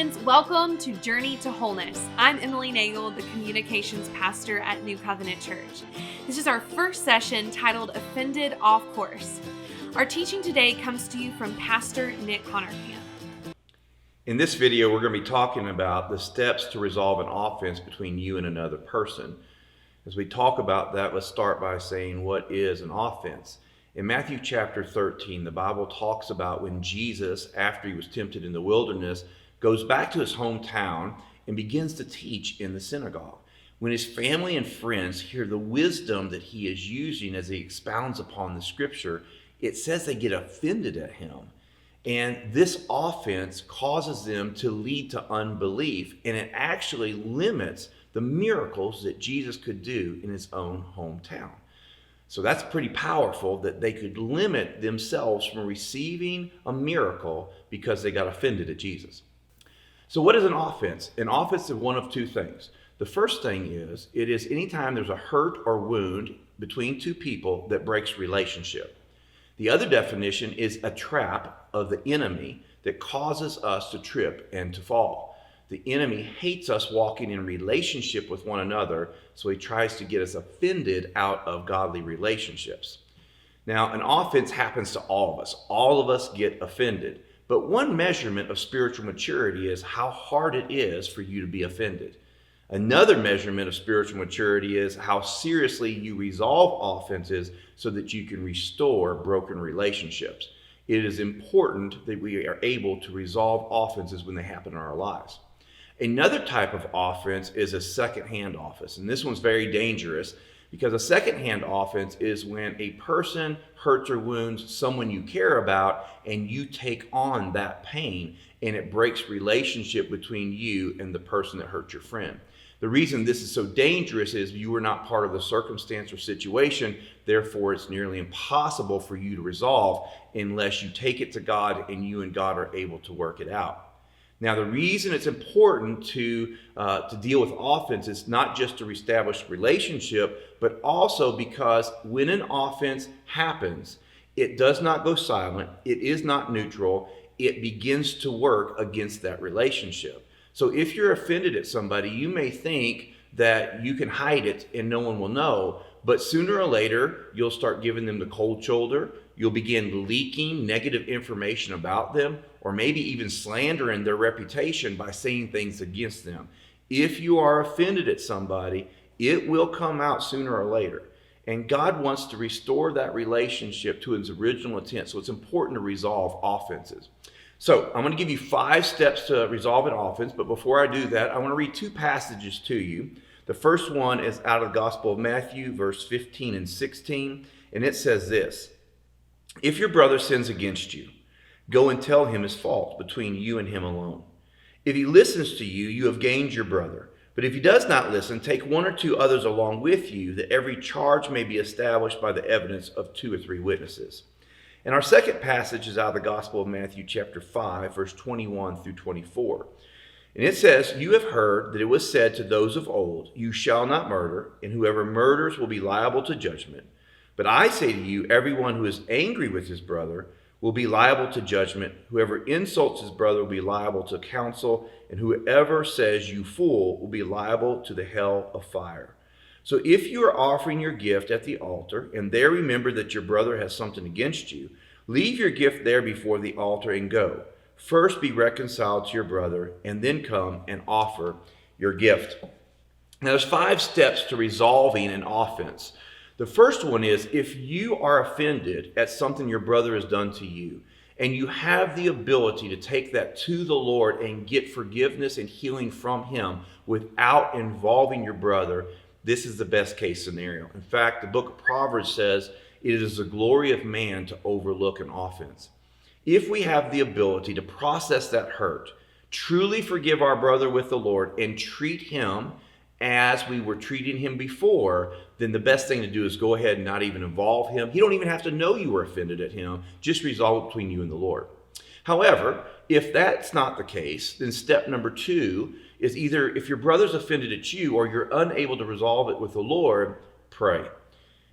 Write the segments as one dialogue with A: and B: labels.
A: friends, welcome to Journey to Wholeness. I'm Emily Nagel, the communications pastor at New Covenant Church. This is our first session titled Offended Off Course. Our teaching today comes to you from Pastor Nick Honorkamp.
B: In this video, we're going to be talking about the steps to resolve an offense between you and another person. As we talk about that, let's start by saying, what is an offense? In Matthew chapter 13, the Bible talks about when Jesus, after he was tempted in the wilderness, goes back to his hometown and begins to teach in the synagogue. When his family and friends hear the wisdom that he is using as he expounds upon the scripture, it says they get offended at him. And this offense causes them to lead to unbelief, and it actually limits the miracles that Jesus could do in his own hometown. So that's pretty powerful that they could limit themselves from receiving a miracle because they got offended at Jesus. So what is an offense? An offense is one of two things. The first thing is, it is anytime there's a hurt or wound between two people that breaks relationship. The other definition is a trap of the enemy that causes us to trip and to fall. The enemy hates us walking in relationship with one another, so he tries to get us offended out of godly relationships. Now, an offense happens to all of us. All of us get offended. But one measurement of spiritual maturity is how hard it is for you to be offended. Another measurement of spiritual maturity is how seriously you resolve offenses so that you can restore broken relationships. It is important that we are able to resolve offenses when they happen in our lives. Another type of offense is a second-hand offense, and this one's very dangerous because a second-hand offense is when a person hurts or wounds someone you care about and you take on that pain, and it breaks relationship between you and the person that hurt your friend. The reason this is so dangerous is you were not part of the circumstance or situation, therefore it's nearly impossible for you to resolve unless you take it to God and you and God are able to work it out. Now, the reason it's important to deal with offense is not just to reestablish relationship, but also because when an offense happens, it does not go silent, it is not neutral, it begins to work against that relationship. So if you're offended at somebody, you may think that you can hide it and no one will know, but sooner or later, you'll start giving them the cold shoulder, you'll begin leaking negative information about them, or maybe even slandering their reputation by saying things against them. If you are offended at somebody, it will come out sooner or later. And God wants to restore that relationship to its original intent, so it's important to resolve offenses. So I'm going to give you 5 steps to resolve an offense, but before I do that, I want to read 2 passages to you. The first one is out of the Gospel of Matthew, verse 15 and 16, and it says this: "If your brother sins against you, go and tell him his fault between you and him alone. If he listens to you, you have gained your brother. But if he does not listen, take 1 or 2 others along with you, that every charge may be established by the evidence of 2 or 3 witnesses." And our second passage is out of the Gospel of Matthew chapter 5, verse 21 through 24. And it says, "You have heard that it was said to those of old, 'You shall not murder, and whoever murders will be liable to judgment.' But I say to you, everyone who is angry with his brother will be liable to judgment. Whoever insults his brother will be liable to counsel, and whoever says 'you fool' will be liable to the hell of fire. So if you are offering your gift at the altar, and there remember that your brother has something against you, leave your gift there before the altar and go. First be reconciled to your brother, and then come and offer your gift." Now there's 5 steps to resolving an offense. The first one is, if you are offended at something your brother has done to you, and you have the ability to take that to the Lord and get forgiveness and healing from him without involving your brother, this is the best case scenario. In fact, the book of Proverbs says it is the glory of man to overlook an offense. If we have the ability to process that hurt, truly forgive our brother with the Lord, and treat him as we were treating him before, then the best thing to do is go ahead and not even involve him. He don't even have to know you were offended at him. Just resolve it between you and the Lord. However, if that's not the case, then step number 2 is either if your brother's offended at you or you're unable to resolve it with the Lord, pray.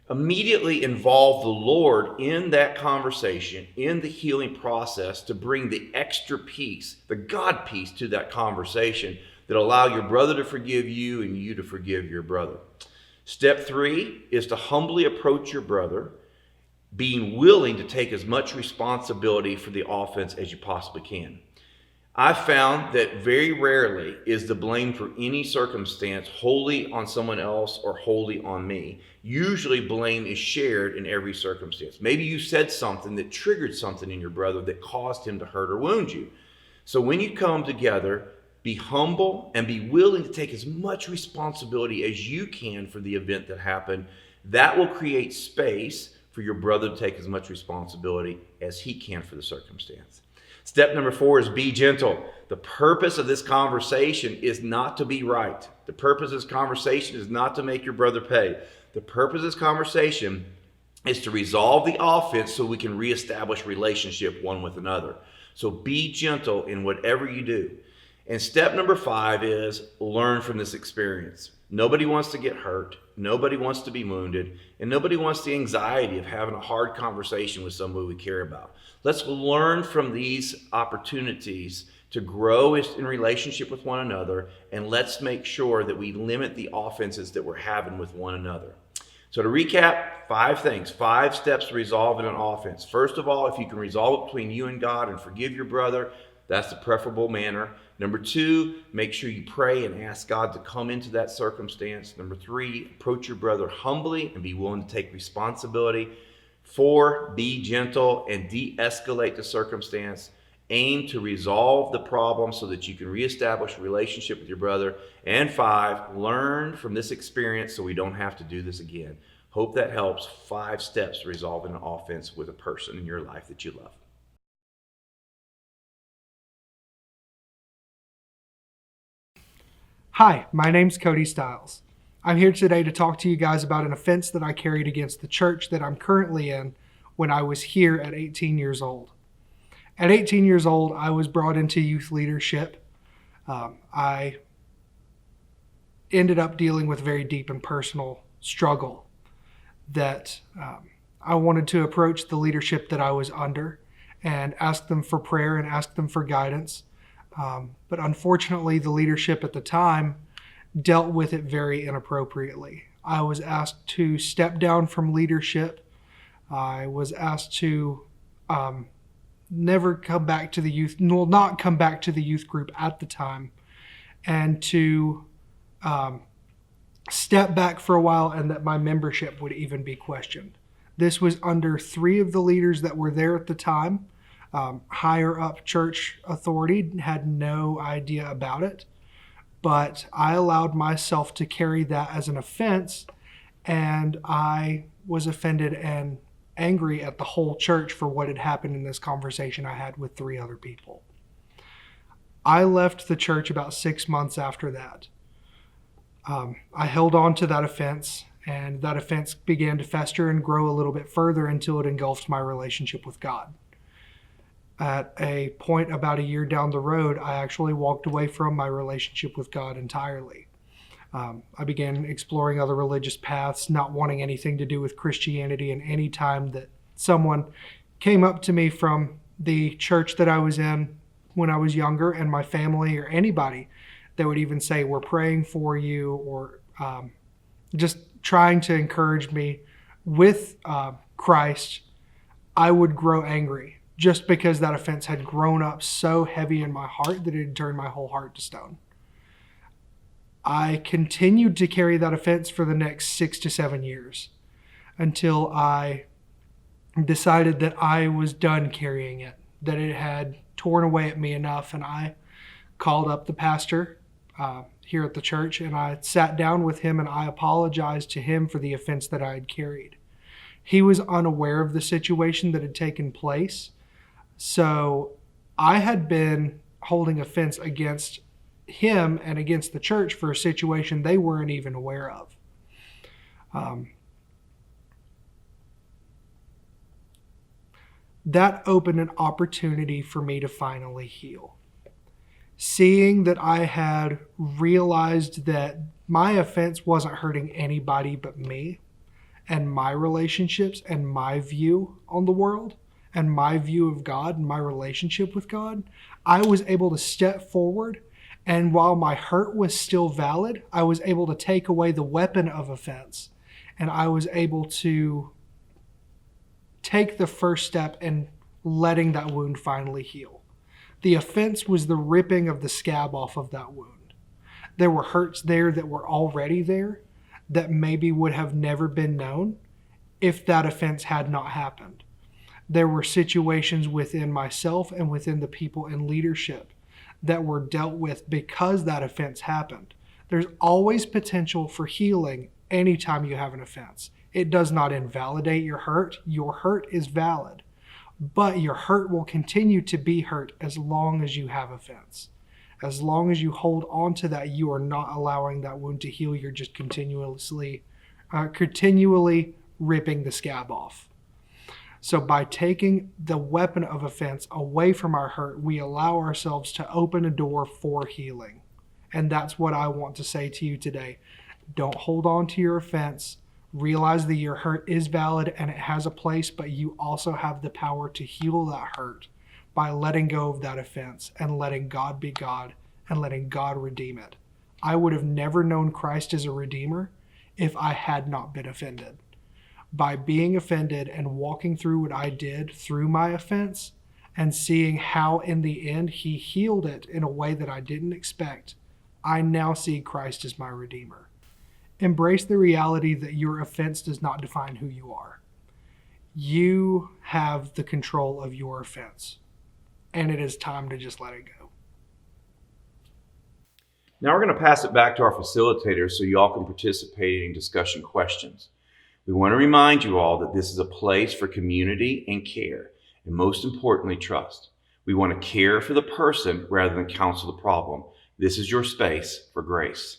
B: Immediately involve the Lord in that conversation, in the healing process, to bring the extra piece, the God piece to that conversation that allow your brother to forgive you and you to forgive your brother. Step 3 is to humbly approach your brother, being willing to take as much responsibility for the offense as you possibly can. I've found that very rarely is the blame for any circumstance wholly on someone else or wholly on me. Usually blame is shared in every circumstance. Maybe you said something that triggered something in your brother that caused him to hurt or wound you. So when you come together, be humble and be willing to take as much responsibility as you can for the event that happened. That will create space for your brother to take as much responsibility as he can for the circumstance. Step number 4 is be gentle. The purpose of this conversation is not to be right. The purpose of this conversation is not to make your brother pay. The purpose of this conversation is to resolve the offense so we can reestablish relationship one with another. So be gentle in whatever you do. And step number 5 is learn from this experience. Nobody wants to get hurt. Nobody wants to be wounded. And nobody wants the anxiety of having a hard conversation with somebody we care about. Let's learn from these opportunities to grow in relationship with one another. And let's make sure that we limit the offenses that we're having with one another. So to recap, 5 things, 5 steps to resolving an offense. First of all, if you can resolve it between you and God and forgive your brother, that's the preferable manner. Number 2, make sure you pray and ask God to come into that circumstance. Number 3, approach your brother humbly and be willing to take responsibility. 4, be gentle and de-escalate the circumstance. Aim to resolve the problem so that you can reestablish a relationship with your brother. And 5, learn from this experience so we don't have to do this again. Hope that helps. 5 steps to resolving an offense with a person in your life that you love.
C: Hi, my name's Cody Stiles. I'm here today to talk to you guys about an offense that I carried against the church that I'm currently in when I was here at 18 years old. At 18 years old, I was brought into youth leadership. I ended up dealing with very deep and personal struggle that I wanted to approach the leadership that I was under and ask them for prayer and ask them for guidance. But unfortunately, the leadership at the time dealt with it very inappropriately. I was asked to step down from leadership. I was asked to never come back to the youth, not come back to the youth group at the time, and to step back for a while, and that my membership would even be questioned. This was under 3 of the leaders that were there at the time. Higher up church authority had no idea about it, but I allowed myself to carry that as an offense, and I was offended and angry at the whole church for what had happened in this conversation I had with 3 other people. I left the church about 6 months after that. I held on to that offense, and that offense began to fester and grow a little bit further until it engulfed my relationship with God. At a point about a year down the road, I actually walked away from my relationship with God entirely. I began exploring other religious paths, not wanting anything to do with Christianity, and any time that someone came up to me from the church that I was in when I was younger, and my family or anybody that would even say, "We're praying for you," or just trying to encourage me with Christ, I would grow angry, just because that offense had grown up so heavy in my heart that it had turned my whole heart to stone. I continued to carry that offense for the next 6 to 7 years until I decided that I was done carrying it, that it had torn away at me enough. And I called up the pastor here at the church, and I sat down with him and I apologized to him for the offense that I had carried. He was unaware of the situation that had taken place. So I had been holding offense against him and against the church for a situation they weren't even aware of. That opened an opportunity for me to finally heal. Seeing that I had realized that my offense wasn't hurting anybody but me, and my relationships and my view on the world and my view of God and my relationship with God, I was able to step forward. And while my hurt was still valid, I was able to take away the weapon of offense. And I was able to take the first step in letting that wound finally heal. The offense was the ripping of the scab off of that wound. There were hurts there that were already there that maybe would have never been known if that offense had not happened. There were situations within myself and within the people in leadership that were dealt with because that offense happened. There's always potential for healing anytime you have an offense. It does not invalidate your hurt. Your hurt is valid, but your hurt will continue to be hurt as long as you have offense. As long as you hold on to that, you are not allowing that wound to heal. You're just continually ripping the scab off. So by taking the weapon of offense away from our hurt, we allow ourselves to open a door for healing. And that's what I want to say to you today. Don't hold on to your offense. Realize that your hurt is valid and it has a place, but you also have the power to heal that hurt by letting go of that offense and letting God be God and letting God redeem it. I would have never known Christ as a redeemer if I had not been offended. By being offended and walking through what I did through my offense and seeing how in the end he healed it in a way that I didn't expect, I now see Christ as my redeemer. Embrace the reality that your offense does not define who you are. You have the control of your offense, and it is time to just let it go.
B: Now we're going to pass it back to our facilitators so you all can participate in discussion questions. We want to remind you all that this is a place for community and care, and most importantly, trust. We want to care for the person rather than counsel the problem. This is your space for grace.